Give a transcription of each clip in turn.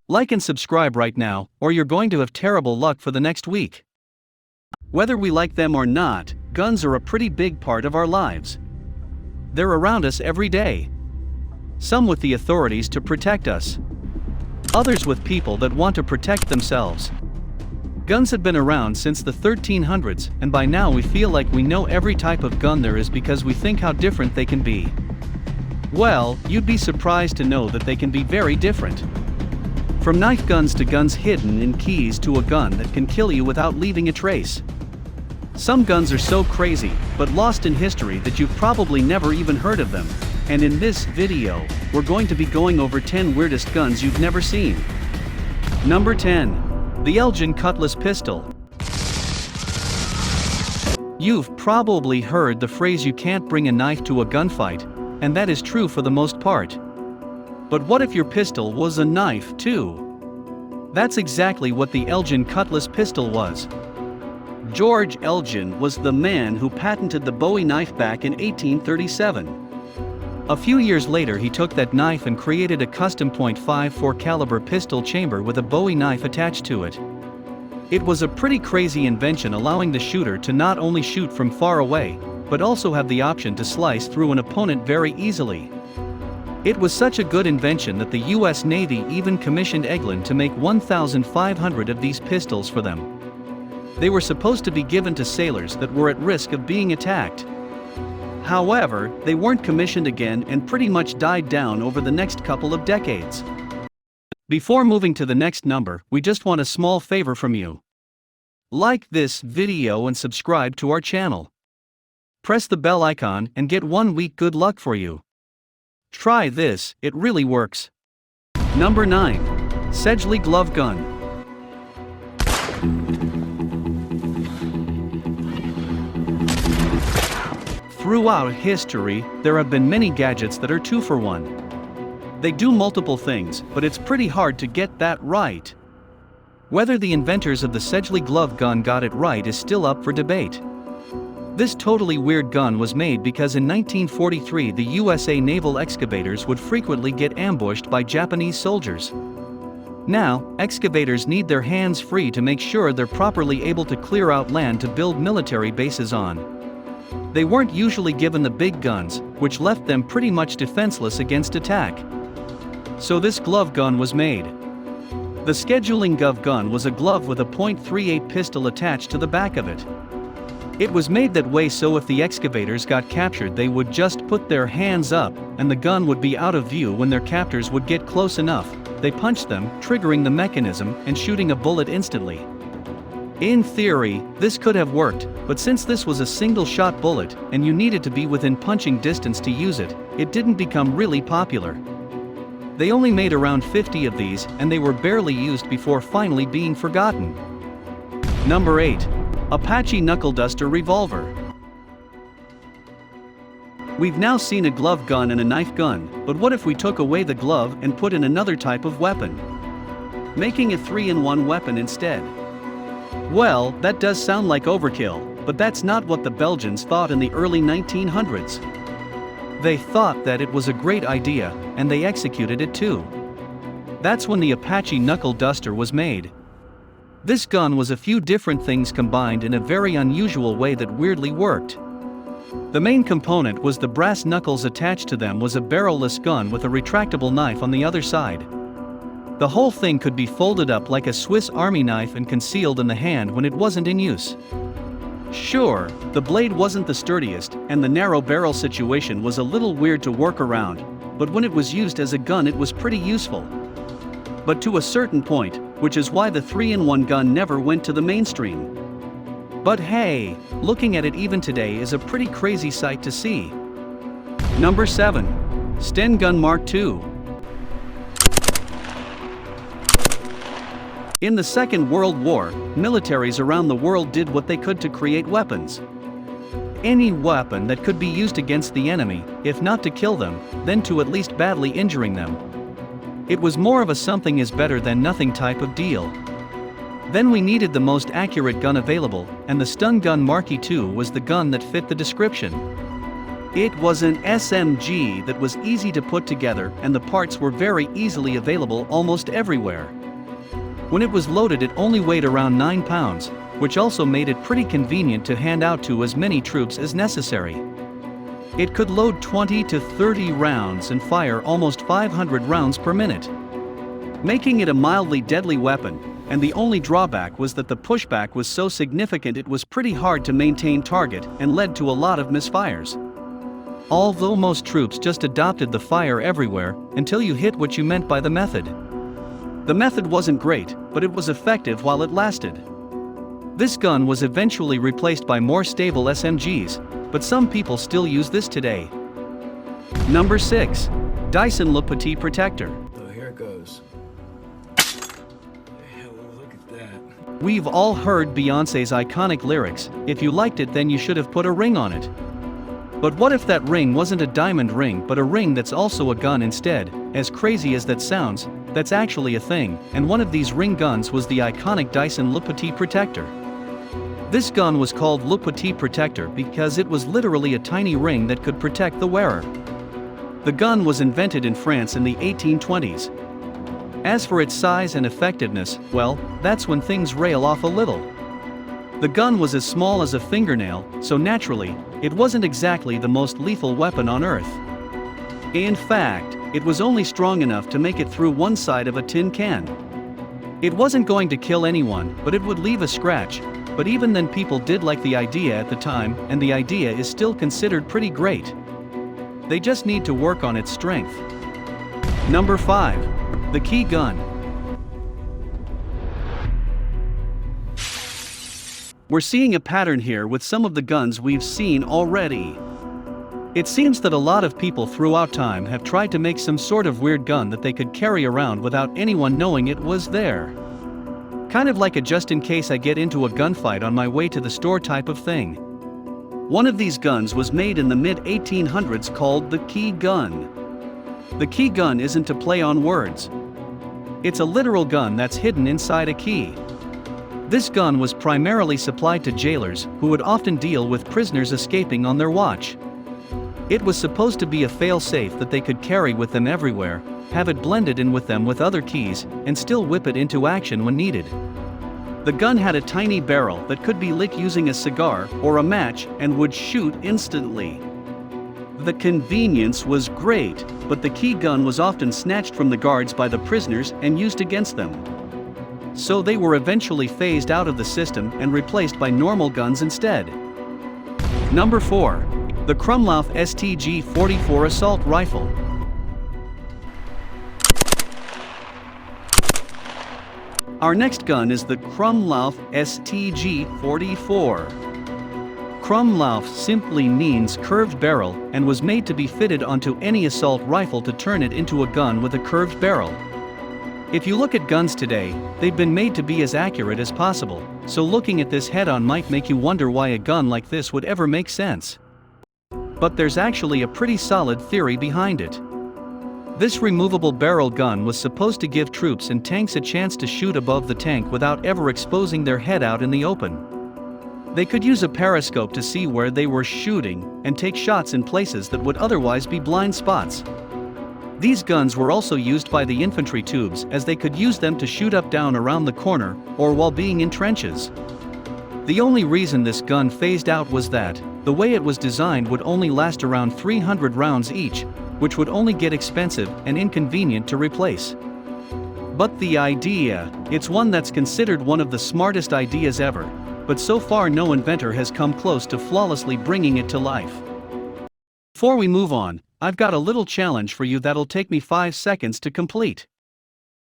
Like and subscribe right now, or you're going to have terrible luck for the next week. Whether we like them or not, guns are a pretty big part of our lives. They're around us every day. Some with the authorities to protect us. Others with people that want to protect themselves. Guns have been around since the 1300s, and by now we feel like we know every type of gun there is because we think how different they can be. Well, you'd be surprised to know that they can be very different. From knife guns to guns hidden in keys to a gun that can kill you without leaving a trace. Some guns are so crazy, but lost in history that you've probably never even heard of them. And in this video, we're going to be going over 10 weirdest guns you've never seen. Number 10. The Elgin cutlass pistol. You've probably heard the phrase "you can't bring a knife to a gunfight," and that is true for the most part. But what if your pistol was a knife too? That's exactly what the Elgin cutlass pistol was. George Elgin was the man who patented the bowie knife back in 1837. A few years later he took that knife and created a custom .54 caliber pistol chamber with a bowie knife attached to it. It was a pretty crazy invention, allowing the shooter to not only shoot from far away, but also have the option to slice through an opponent very easily. It was such a good invention that the US Navy even commissioned Eglin to make 1,500 of these pistols for them. They were supposed to be given to sailors that were at risk of being attacked. However, they weren't commissioned again and pretty much died down over the next couple of decades. Before moving to the next number, we just want a small favor from you. Like this video and subscribe to our channel. Press the bell icon and get 1 week good luck for you. Try this, it really works. Number 9. Sedgley glove gun. Throughout history, there have been many gadgets that are 2 for 1. They do multiple things, but it's pretty hard to get that right. Whether the inventors of the Sedgley glove gun got it right is still up for debate. This totally weird gun was made because in 1943 the USA naval excavators would frequently get ambushed by Japanese soldiers. Now, excavators need their hands free to make sure they're properly able to clear out land to build military bases on. They weren't usually given the big guns, which left them pretty much defenseless against attack. So this glove gun was made. The Sedgley glove gun was a glove with a .38 pistol attached to the back of it. It was made that way so if the excavators got captured they would just put their hands up, and the gun would be out of view when their captors would get close enough. They punched them, triggering the mechanism and shooting a bullet instantly. In theory, this could have worked, but since this was a single-shot bullet, and you needed to be within punching distance to use it, it didn't become really popular. They only made around 50 of these, and they were barely used before finally being forgotten. Number 8. Apache Knuckle Duster Revolver. We've now seen a glove gun and a knife gun, but what if we took away the glove and put in another type of weapon? Making a 3-in-1 weapon instead. Well, that does sound like overkill, but that's not what the Belgians thought in the early 1900s. They thought that it was a great idea, and they executed it too. That's when the Apache Knuckle Duster was made. This gun was a few different things combined in a very unusual way that weirdly worked. The main component was the brass knuckles attached to them was a barrel-less gun with a retractable knife on the other side. The whole thing could be folded up like a Swiss Army knife and concealed in the hand when it wasn't in use. Sure, the blade wasn't the sturdiest, and the narrow barrel situation was a little weird to work around, but when it was used as a gun it was pretty useful. But to a certain point, which is why the 3-in-1 gun never went to the mainstream. But hey, looking at it even today is a pretty crazy sight to see. Number 7. Sten Gun Mark II. In the Second World War, militaries around the world did what they could to create weapons. Any weapon that could be used against the enemy, if not to kill them, then to at least badly injuring them. It was more of a something is better than nothing type of deal. Then we needed the most accurate gun available, and the Stun Gun Mark II was the gun that fit the description. It was an SMG that was easy to put together, and the parts were very easily available almost everywhere. When it was loaded, it only weighed around 9 pounds, which also made it pretty convenient to hand out to as many troops as necessary. It could load 20 to 30 rounds and fire almost 500 rounds per minute, making it a mildly deadly weapon, and the only drawback was that the pushback was so significant it was pretty hard to maintain target and led to a lot of misfires. Although most troops just adopted the fire everywhere until you hit what you meant by the method. The method wasn't great, but it was effective while it lasted. This gun was eventually replaced by more stable SMGs, but some people still use this today. Number 6. Dyson Le Petit Protector. Oh, here it goes. Hell, look at that. We've all heard Beyoncé's iconic lyrics, "If you liked it then you should have put a ring on it." But what if that ring wasn't a diamond ring but a ring that's also a gun instead? As crazy as that sounds, that's actually a thing, and one of these ring guns was the iconic Dyson Le Petit Protector. This gun was called Le Petit Protector because it was literally a tiny ring that could protect the wearer. The gun was invented in France in the 1820s. As for its size and effectiveness, well, that's when things rail off a little. The gun was as small as a fingernail, so naturally, it wasn't exactly the most lethal weapon on Earth. In fact, it was only strong enough to make it through one side of a tin can. It wasn't going to kill anyone, but it would leave a scratch. But even then, people did like the idea at the time, and the idea is still considered pretty great. They just need to work on its strength. Number 5. The Key Gun. We're seeing a pattern here with some of the guns we've seen already. It seems that a lot of people throughout time have tried to make some sort of weird gun that they could carry around without anyone knowing it was there. Kind of like a just in case I get into a gunfight on my way to the store type of thing. One of these guns was made in the mid-1800s called the key gun. The key gun isn't to play on words. It's a literal gun that's hidden inside a key. This gun was primarily supplied to jailers who would often deal with prisoners escaping on their watch. It was supposed to be a fail-safe that they could carry with them everywhere, have it blended in with them with other keys, and still whip it into action when needed. The gun had a tiny barrel that could be lit using a cigar or a match and would shoot instantly. The convenience was great, but the key gun was often snatched from the guards by the prisoners and used against them. So they were eventually phased out of the system and replaced by normal guns instead. Number 4. The Krumlauf STG-44 Assault Rifle. Our next gun is the Krumlauf STG-44. Krumlauf simply means curved barrel and was made to be fitted onto any assault rifle to turn it into a gun with a curved barrel. If you look at guns today, they've been made to be as accurate as possible, so looking at this head-on might make you wonder why a gun like this would ever make sense. But there's actually a pretty solid theory behind it. This removable barrel gun was supposed to give troops and tanks a chance to shoot above the tank without ever exposing their head out in the open. They could use a periscope to see where they were shooting and take shots in places that would otherwise be blind spots. These guns were also used by the infantry tubes, as they could use them to shoot up down around the corner or while being in trenches. The only reason this gun phased out was that the way it was designed would only last around 300 rounds each, which would only get expensive and inconvenient to replace. But the idea, it's one that's considered one of the smartest ideas ever, but so far no inventor has come close to flawlessly bringing it to life. Before we move on, I've got a little challenge for you that'll take me 5 seconds to complete.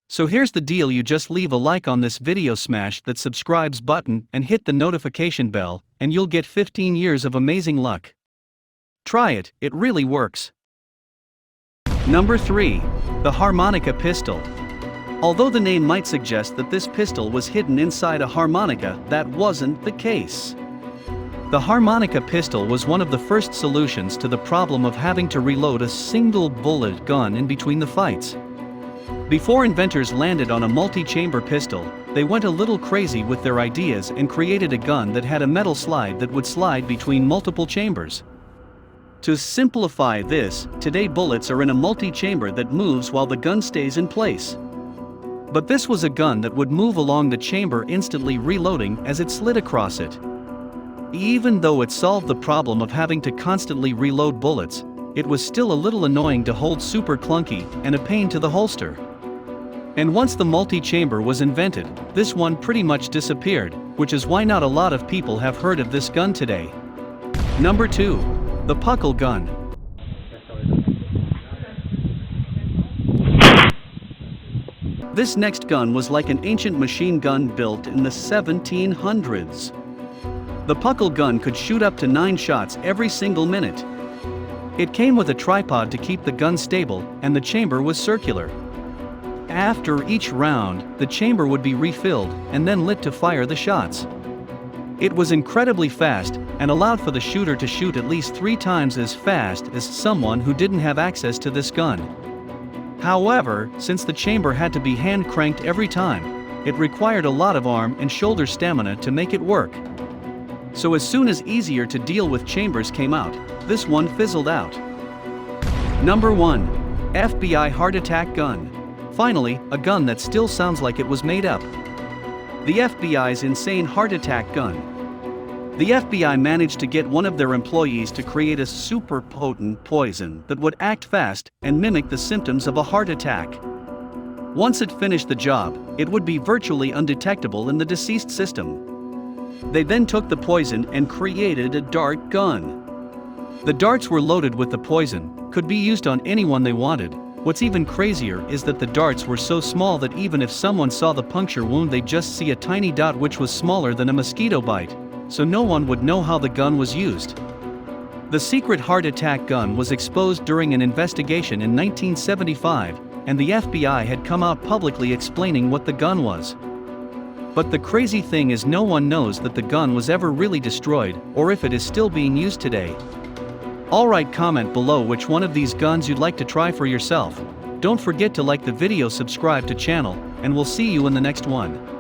So here's the deal: you just leave a like on this video, smash that subscribes button and hit the notification bell, and you'll get 15 years of amazing luck. Try it, it really works. Number 3. The Harmonica Pistol. Although the name might suggest that this pistol was hidden inside a harmonica, that wasn't the case. The harmonica pistol was one of the first solutions to the problem of having to reload a single bullet gun in between the fights. Before inventors landed on a multi-chamber pistol, they went a little crazy with their ideas and created a gun that had a metal slide that would slide between multiple chambers. To simplify this, today bullets are in a multi-chamber that moves while the gun stays in place. But this was a gun that would move along the chamber, instantly reloading as it slid across it. Even though it solved the problem of having to constantly reload bullets, it was still a little annoying to hold, super clunky, and a pain to the holster. And once the multi-chamber was invented, this one pretty much disappeared, which is why not a lot of people have heard of this gun today. Number 2. The puckle gun. This next gun was like an ancient machine gun built in the 1700s. The puckle gun could shoot up to 9 shots every single minute. It came with a tripod to keep the gun stable, and the chamber was circular. After each round, the chamber would be refilled and then lit to fire the shots. It was incredibly fast and allowed for the shooter to shoot at least 3 times as fast as someone who didn't have access to this gun. However, since the chamber had to be hand cranked every time, it required a lot of arm and shoulder stamina to make it work. So as soon as easier to deal with chambers came out, this one fizzled out. Number 1. FBI heart attack gun. Finally, a gun that still sounds like it was made up. The FBI's insane heart attack gun. The FBI managed to get one of their employees to create a super potent poison that would act fast and mimic the symptoms of a heart attack. Once it finished the job, it would be virtually undetectable in the deceased system. They then took the poison and created a dart gun. The darts were loaded with the poison, could be used on anyone they wanted. What's even crazier is that the darts were so small that even if someone saw the puncture wound, they'd just see a tiny dot which was smaller than a mosquito bite, so no one would know how the gun was used. The secret heart attack gun was exposed during an investigation in 1975, and the FBI had come out publicly explaining what the gun was. But the crazy thing is, no one knows that the gun was ever really destroyed, or if it is still being used today. Alright, comment below which one of these guns you'd like to try for yourself. Don't forget to like the video, subscribe to channel, and we'll see you in the next one.